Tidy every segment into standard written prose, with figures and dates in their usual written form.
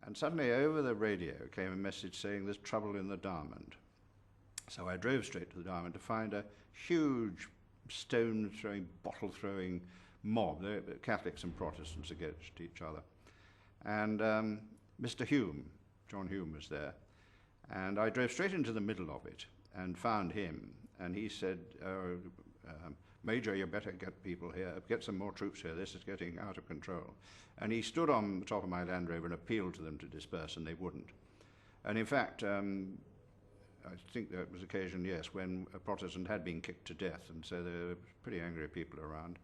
And suddenly over the radio came a message saying there's trouble in the Diamond. So I drove straight to the Diamond to find a huge stone-throwing, bottle-throwing mob, Catholics and Protestants against each other. And Mr. Hume, John Hume, was there. And I drove straight into the middle of it and found him. And he said, Major, you better get people here, get some more troops here, this is getting out of control. And he stood on the top of my Land Rover and appealed to them to disperse, and they wouldn't. And in fact, I think there was occasion, yes, when a Protestant had been kicked to death, and so there were pretty angry people around.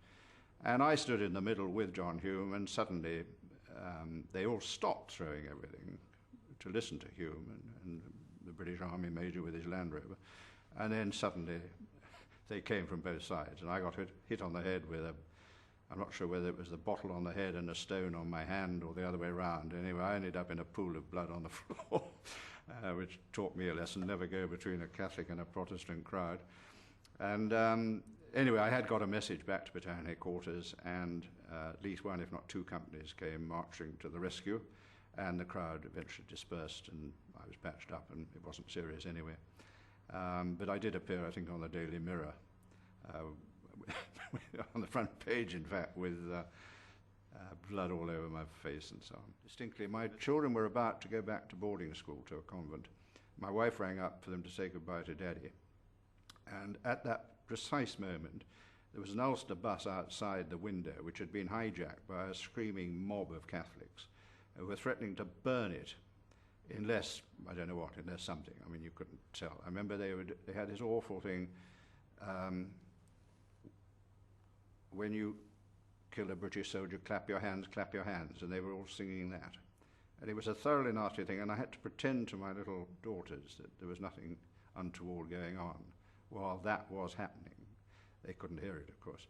And I stood in the middle with John Hume, and suddenly they all stopped throwing everything to listen to Hume and the British Army Major with his Land Rover. And then suddenly they came from both sides, and I got hit on the head with I'm not sure whether it was the bottle on the head and a stone on my hand or the other way around. Anyway, I ended up in a pool of blood on the floor, which taught me a lesson: never go between a Catholic and a Protestant crowd. And anyway, I had got a message back to battalion headquarters, and at least one, if not two companies came marching to the rescue, and the crowd eventually dispersed, and I was patched up, and it wasn't serious anyway. But I did appear, I think, on the Daily Mirror, on the front page, in fact, with blood all over my face and so on. Distinctly, my children were about to go back to boarding school, to a convent. My wife rang up for them to say goodbye to Daddy. And at that precise moment, there was an Ulster bus outside the window, which had been hijacked by a screaming mob of Catholics who were threatening to burn it unless, I don't know what, unless something. I mean, you couldn't tell. I remember they had this awful thing, when you kill a British soldier, clap your hands, and they were all singing that. And it was a thoroughly nasty thing, and I had to pretend to my little daughters that there was nothing untoward going on while that was happening. They couldn't hear it, of course.